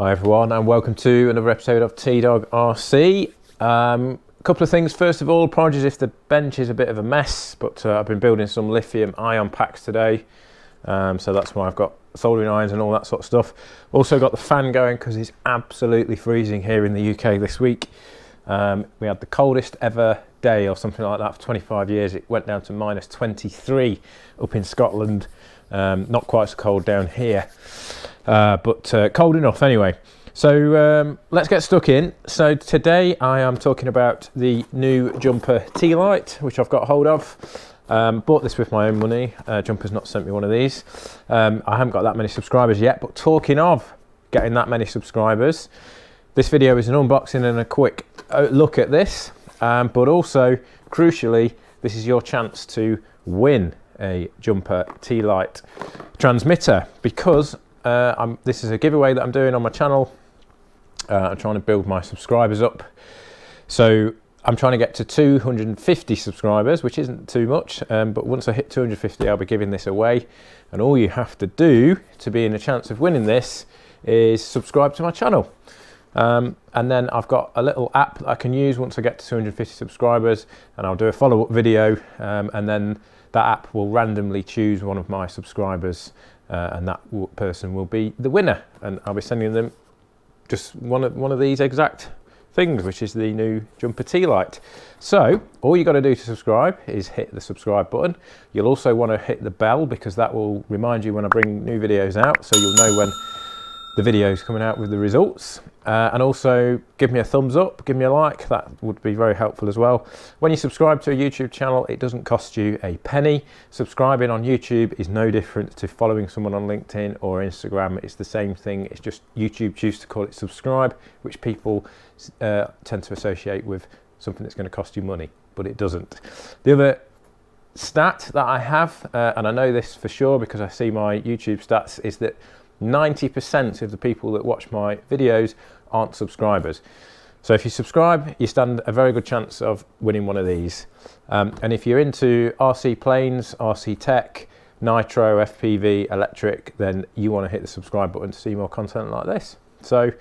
Hi everyone, and welcome to another episode of T-Dog RC. A couple of things. First of all, apologies if the bench is a bit of a mess, but I've been building some lithium ion packs today, so that's why I've got soldering irons and all that sort of stuff. Also got the fan going because it's absolutely freezing here in the UK this week. We had the coldest ever day or something like that for 25 years. It went down to minus 23 up in Scotland. Not quite so cold down here, but cold enough anyway. So let's get stuck in. So today I am talking about the new Jumper T-LITE, which I've got hold of. Bought this with my own money. Jumper's not sent me one of these. I haven't got that many subscribers yet, but talking of getting that many subscribers, this video is an unboxing and a quick look at this, but also crucially, this is your chance to win a Jumper T-LITE transmitter, because this is a giveaway that I'm doing on my channel. I'm trying to build my subscribers up, so I'm trying to get to 250 subscribers, which isn't too much, but once I hit 250 I'll be giving this away, and all you have to do to be in a chance of winning this is subscribe to my channel. And then I've got a little app that I can use once I get to 250 subscribers, and I'll do a follow-up video, and then that app will randomly choose one of my subscribers, and that person will be the winner, and I'll be sending them just one of these exact things, which is the new Jumper T-LITE. So all you got to do to subscribe is hit the subscribe button. You'll also want to hit the bell, because that will remind you when I bring new videos out, so you'll know when the video is coming out with the results. And also give me a thumbs up, give me a like, that would be very helpful as well. When you subscribe to a YouTube channel, it doesn't cost you a penny. Subscribing on YouTube is no different to following someone on LinkedIn or Instagram. It's the same thing, it's just YouTube choose to call it subscribe, which people tend to associate with something that's going to cost you money, but it doesn't. The other stat that I have, and I know this for sure because I see my YouTube stats, is that 90% of the people that watch my videos aren't subscribers. So if you subscribe, you stand a very good chance of winning one of these. And if you're into RC planes, RC tech, nitro, FPV, electric, then you want to hit the subscribe button to see more content like this. So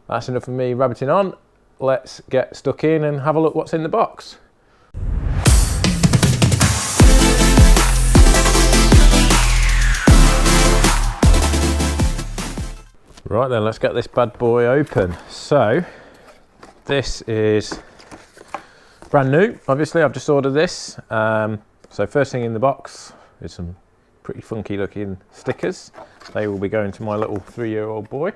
that's enough of me rabbiting on. Let's get stuck in and have a look what's in the box. Right then, let's get this bad boy open. So this is brand new, obviously. I've just ordered this. So first thing in the box is some pretty funky looking stickers. They will be going to my little 3-year-old boy,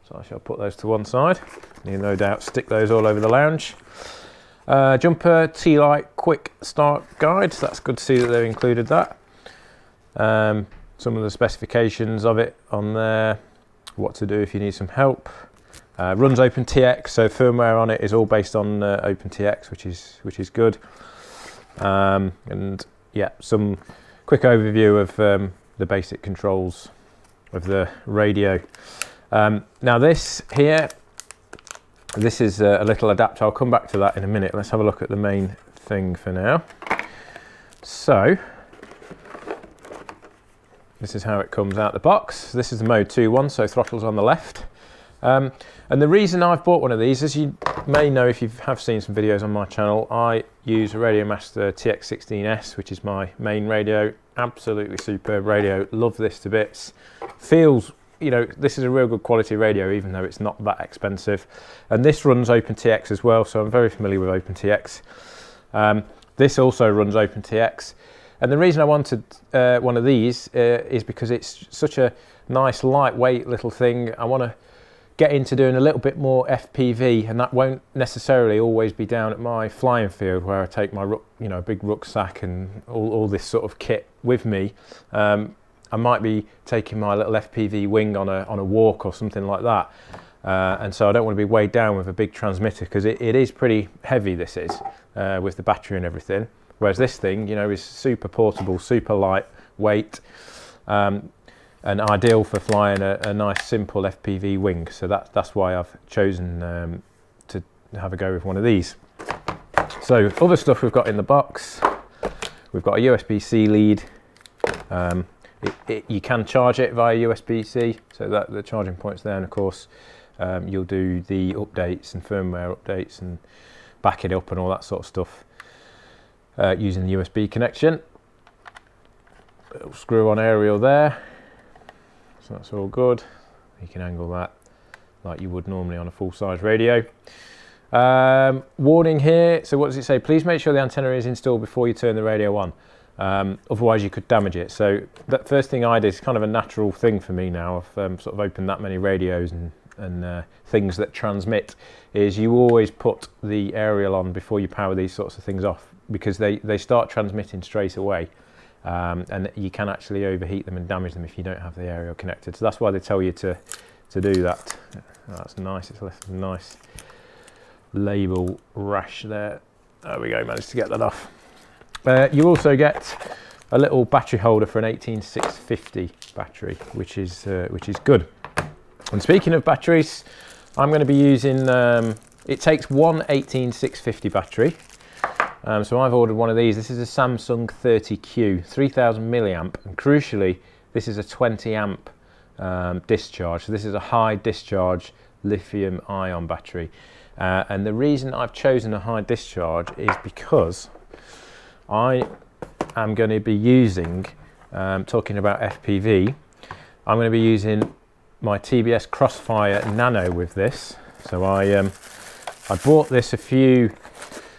so I shall put those to one side. You'll no doubt stick those all over the lounge. Jumper T-LITE quick start guide. So that's good to see that they've included that. Some of the specifications of it on there. What to do if you need some help. Runs OpenTX, so firmware on it is all based on OpenTX, which is good. And yeah, some quick overview of the basic controls of the radio. Now this here, this is a little adapter. I'll come back to that in a minute. Let's have a look at the main thing for now. So this is how it comes out the box. This is the mode 2 one, so throttle's on the left. And the reason I've bought one of these, as you may know if you have seen some videos on my channel, I use a Radiomaster TX16S, which is my main radio. Absolutely superb radio, love this to bits. Feels, you know, this is a real good quality radio, even though it's not that expensive. And this runs OpenTX as well, so I'm very familiar with OpenTX. This also runs OpenTX. And the reason I wanted one of these is because it's such a nice lightweight little thing. I want to get into doing a little bit more FPV, and that won't necessarily always be down at my flying field where I take my big rucksack and all this sort of kit with me. I might be taking my little FPV wing on a walk or something like that, and so I don't want to be weighed down with a big transmitter, because it is pretty heavy, this is, with the battery and everything. Whereas this thing, you know, is super portable, super lightweight, and ideal for flying a nice simple FPV wing. So that's why I've chosen to have a go with one of these. So other stuff we've got in the box, we've got a USB-C lead. You can charge it via USB-C, so that the charging point's there, and of course you'll do the updates and firmware updates and back it up and all that sort of stuff using the USB connection. Little screw on aerial there, so that's all good. You can angle that like you would normally on a full-size radio. Warning here, so what does it say? Please make sure the antenna is installed before you turn the radio on, otherwise you could damage it. So that first thing I did is kind of a natural thing for me now. I've sort of opened that many radios and things that transmit, is you always put the aerial on before you power these sorts of things off, because they start transmitting straight away, and you can actually overheat them and damage them if you don't have the aerial connected. So that's why they tell you to do that. That's nice, it's a nice label rash there. There we go, managed to get that off. You also get a little battery holder for an 18650 battery, which is good. And speaking of batteries, I'm going to be using, it takes one 18650 battery. So I've ordered one of these. This is a Samsung 30Q, 3000 milliamp, and crucially, this is a 20 amp discharge. So this is a high discharge lithium ion battery. And the reason I've chosen a high discharge is because I am going to be using, talking about FPV, I'm going to be using my TBS Crossfire Nano with this. So I bought this a few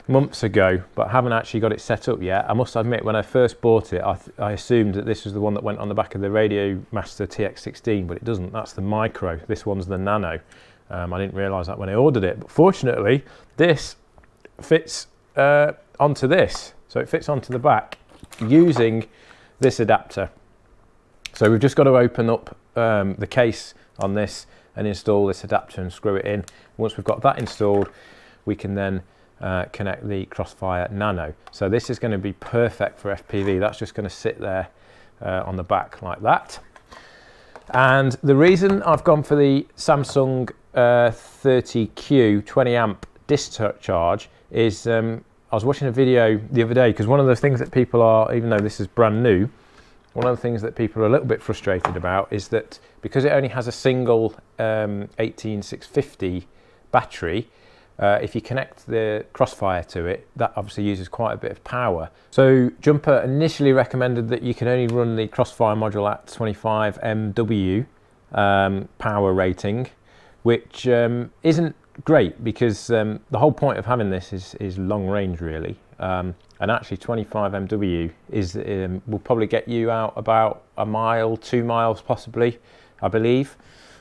months ago, but haven't actually got it set up yet. I must admit, when I first bought it, I assumed that this was the one that went on the back of the Radio Master TX16, but it doesn't. That's the Micro. This one's the Nano. I didn't realise that when I ordered it, but fortunately this fits onto this. So it fits onto the back using this adapter. So we've just got to open up the case on this and install this adapter and screw it in. Once we've got that installed, we can then connect the Crossfire Nano. So this is going to be perfect for FPV. That's just going to sit there on the back like that. And the reason I've gone for the Samsung 30Q 20 amp discharge is I was watching a video the other day, because one of the things that people are, even though this is brand new, one of the things that people are a little bit frustrated about is that because it only has a single 18650 battery, if you connect the Crossfire to it, that obviously uses quite a bit of power. So Jumper initially recommended that you can only run the Crossfire module at 25 MW power rating, which isn't great, because the whole point of having this is long range really. And actually 25 MW is will probably get you out about a mile, 2 miles possibly, I believe.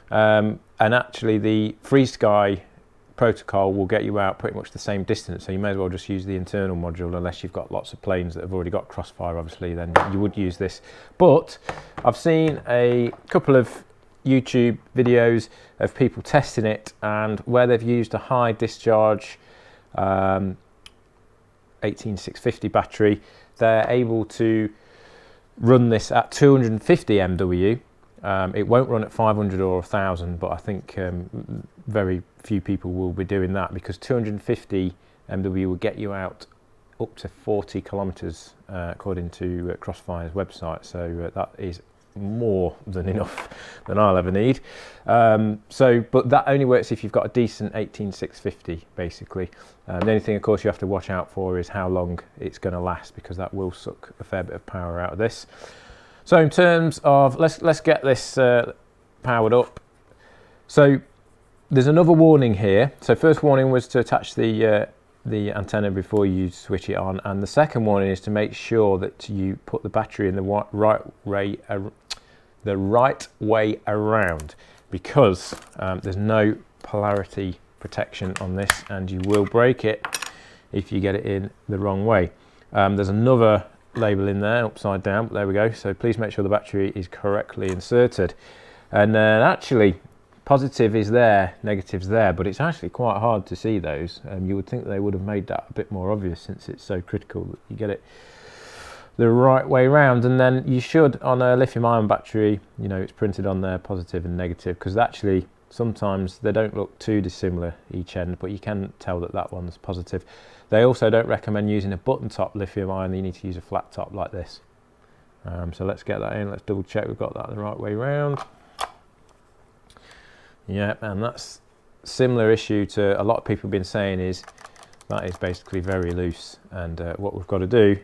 And actually the FreeSky protocol will get you out pretty much the same distance, so you may as well just use the internal module, unless you've got lots of planes that have already got Crossfire, obviously, then you would use this. But I've seen a couple of YouTube videos of people testing it, and where they've used a high discharge 18650 battery, they're able to run this at 250 MW. It won't run at 500 or 1000, but I think very few people will be doing that, because 250 MW will get you out up to 40 kilometers according to Crossfire's website. So that is more than enough than I'll ever need. But that only works if you've got a decent 18650 basically. The only thing of course you have to watch out for is how long it's going to last, because that will suck a fair bit of power out of this. So in terms of, let's get this powered up. So there's another warning here. So first warning was to attach the antenna before you switch it on, and the second warning is to make sure that you put the battery in the right way around, because there's no polarity protection on this, and you will break it if you get it in the wrong way. There's another label in there upside down, but there we go. So please make sure the battery is correctly inserted. And then actually positive is there, negative's there, but it's actually quite hard to see those. You would think they would have made that a bit more obvious, since it's so critical that you get it the right way round. And then you should, on a lithium ion battery, you know, it's printed on there positive and negative, because actually sometimes they don't look too dissimilar each end, but you can tell that that one's positive. They also don't recommend using a button top lithium ion. You need to use a flat top like this. So let's get that in. Let's double check we've got that the right way round. Yeah, and that's similar issue to a lot of people have been saying is that is basically very loose, and what we've got to do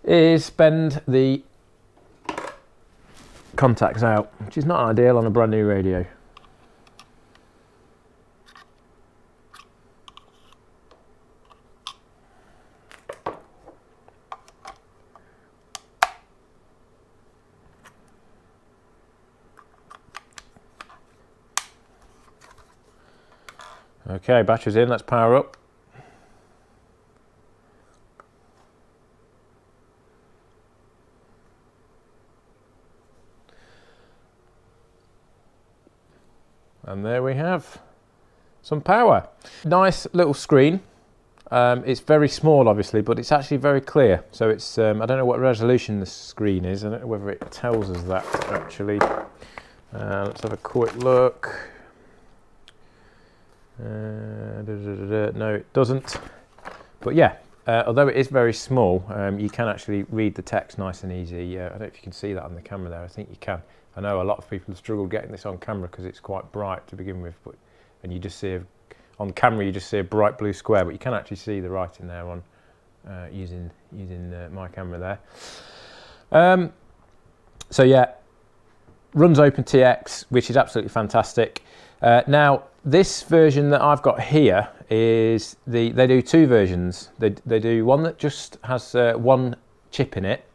is bend the contacts out, which is not ideal on a brand new radio. Okay, battery's in, let's power up. And there we have some power. Nice little screen. It's very small obviously, but it's actually very clear. So it's, I don't know what resolution the screen is. I don't know whether it tells us that actually. Let's have a quick look. No, it doesn't. But yeah, although it is very small, you can actually read the text nice and easy. I don't know if you can see that on the camera there. I think you can. I know a lot of people have struggled getting this on camera because it's quite bright to begin with, and you just see on camera you just see a bright blue square, but you can actually see the writing there on using my camera there. So yeah, runs OpenTX, which is absolutely fantastic. Now this version that I've got here is they do two versions. They do one that just has one chip in it,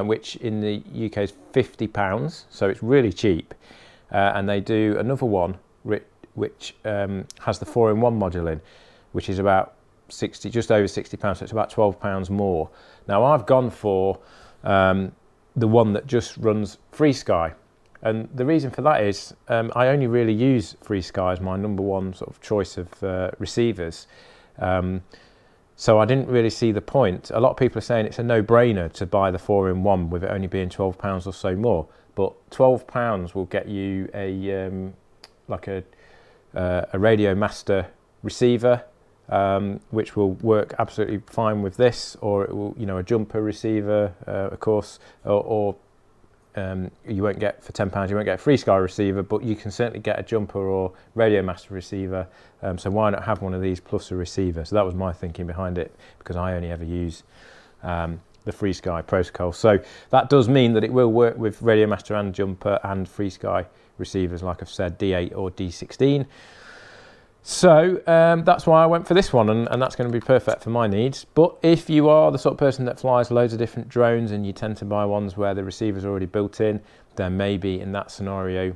which in the UK is £50, so it's really cheap. And they do another one which has the 4-in-1 module in, which is about just over £60, so it's about £12 more. Now I've gone for the one that just runs FreeSky. And the reason for that is I only really use FreeSky as my number one sort of choice of receivers. So I didn't really see the point. A lot of people are saying it's a no-brainer to buy the 4-in-1 with it only being £12 or so more. But £12 will get you a like a Radio Master receiver, which will work absolutely fine with this, or it will, a jumper receiver, of course, or you won't get, for £10 you won't get a FreeSky receiver, but you can certainly get a jumper or Radio Master receiver, so why not have one of these plus a receiver? So that was my thinking behind it, because I only ever use the FreeSky protocol. So that does mean that it will work with Radio Master and jumper and FreeSky receivers, like I've said, D8 or D16. So that's why I went for this one, and that's going to be perfect for my needs. But if you are the sort of person that flies loads of different drones and you tend to buy ones where the receiver's already built in, then maybe in that scenario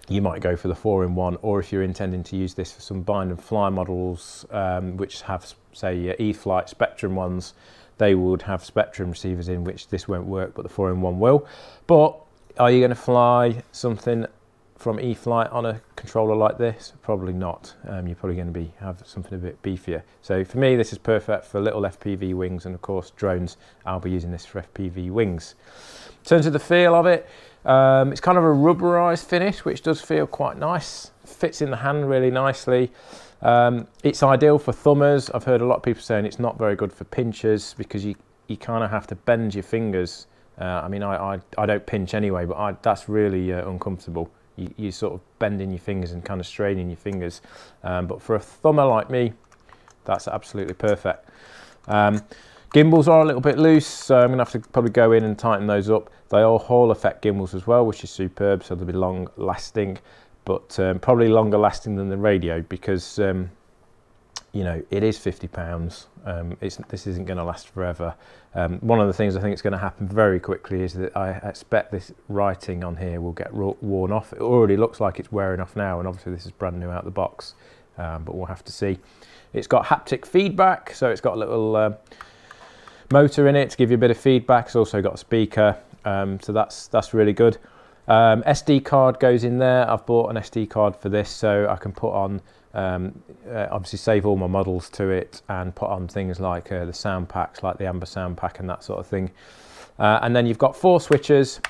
you might go for the 4-in-1, or if you're intending to use this for some bind and fly models which have, say, E-flite Spectrum ones, they would have Spectrum receivers in, which this won't work, but the 4-in-1 will. But are you going to fly something from E-flite on a controller like this? Probably not. You're probably going to have something a bit beefier. So for me, this is perfect for little FPV wings, and of course drones, I'll be using this for FPV wings. In terms of the feel of it, it's kind of a rubberized finish, which does feel quite nice. Fits in the hand really nicely. It's ideal for thumbers. I've heard a lot of people saying it's not very good for pinchers, because you kind of have to bend your fingers. I mean, I don't pinch anyway, but that's really uncomfortable. You sort of bending your fingers and kind of straining your fingers. But for a thumber like me, that's absolutely perfect. Gimbals are a little bit loose, so I'm going to have to probably go in and tighten those up. They are Hall effect gimbals as well, which is superb, so they'll be long lasting, but probably longer lasting than the radio, because it is £50. This isn't going to last forever. One of the things I think is going to happen very quickly is that I expect this writing on here will get worn off. It already looks like it's wearing off now, and obviously this is brand new out the box, but we'll have to see. It's got haptic feedback, so it's got a little motor in it to give you a bit of feedback. It's also got a speaker, so that's really good. SD card goes in there. I've bought an SD card for this, so I can put on obviously save all my models to it, and put on things like the sound packs, like the Amber sound pack and that sort of thing. And then you've got 4 switches.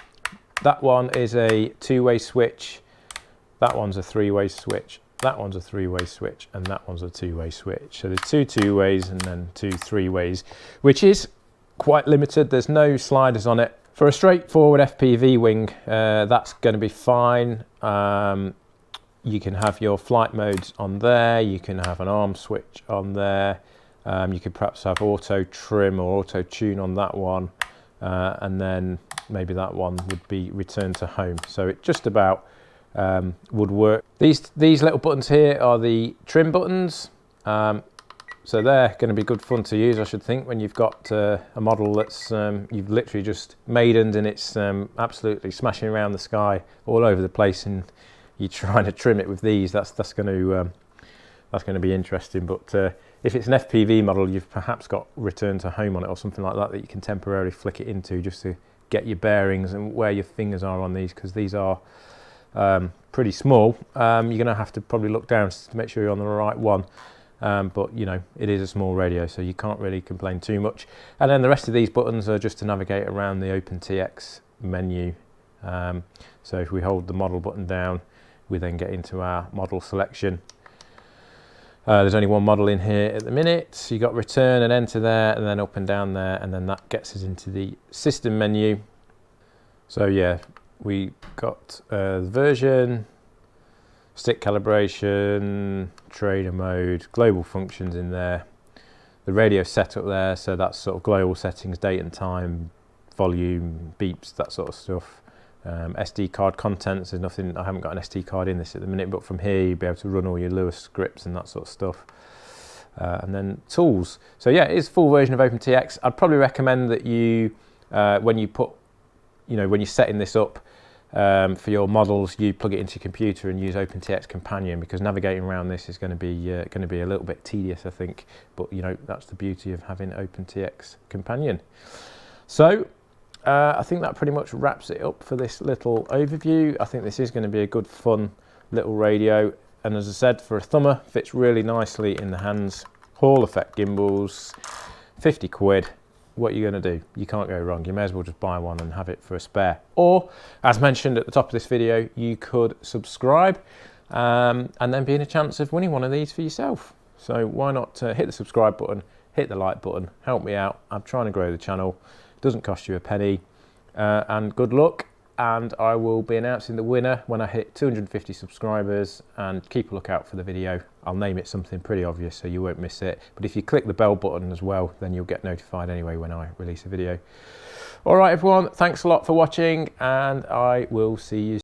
That one is a 2-way switch, that one's a 3-way switch, that one's a 3-way switch, and that one's a 2-way switch. So there's 2 2-ways and then 2 3-ways, which is quite limited. There's no sliders on it. For a straightforward FPV wing, that's going to be fine. You can have your flight modes on there, you can have an arm switch on there, you could perhaps have auto trim or auto tune on that one, and then maybe that one would be return to home. So it just about would work. These little buttons here are the trim buttons, so they're going to be good fun to use, I should think, when you've got a model that's you've literally just maidened and it's absolutely smashing around the sky all over the place, and you're trying to trim it with these. That's going to be interesting. But if it's an FPV model, you've perhaps got return to home on it or something like that that you can temporarily flick it into just to get your bearings and where your fingers are on these, because these are pretty small. You're going to have to probably look down to make sure you're on the right one. But you know, it is a small radio, so you can't really complain too much. And then the rest of these buttons are just to navigate around the OpenTX menu. So if we hold the model button down, we then get into our model selection. There's only one model in here at the minute, so you got return and enter there, and then up and down there, and then that gets us into the system menu. So yeah, we got the version, stick calibration, trainer mode, global functions in there, the radio setup there, so that's sort of global settings, date and time, volume, beeps, that sort of stuff. SD card contents, there's nothing, I haven't got an SD card in this at the minute, but from here you'll be able to run all your Lewis scripts and that sort of stuff. And then tools. So yeah, it is a full version of OpenTX. I'd probably recommend that you, when you're setting this up for your models, you plug it into your computer and use OpenTX Companion, because navigating around this is going to be a little bit tedious, I think. But you know, that's the beauty of having OpenTX Companion. So I think that pretty much wraps it up for this little overview. I think this is going to be a good fun little radio, and as I said, for a thumber, fits really nicely in the hands. Hall effect gimbals, 50 quid. What are you going to do? You can't go wrong. You may as well just buy one and have it for a spare. Or, as mentioned at the top of this video, you could subscribe and then be in a chance of winning one of these for yourself. So why not hit the subscribe button, hit the like button, help me out. I'm trying to grow the channel. It doesn't cost you a penny, and good luck. And I will be announcing the winner when I hit 250 subscribers, and keep a lookout for the video. I'll name it something pretty obvious so you won't miss it. But if you click the bell button as well, then you'll get notified anyway when I release a video. All right, everyone, thanks a lot for watching, and I will see you soon.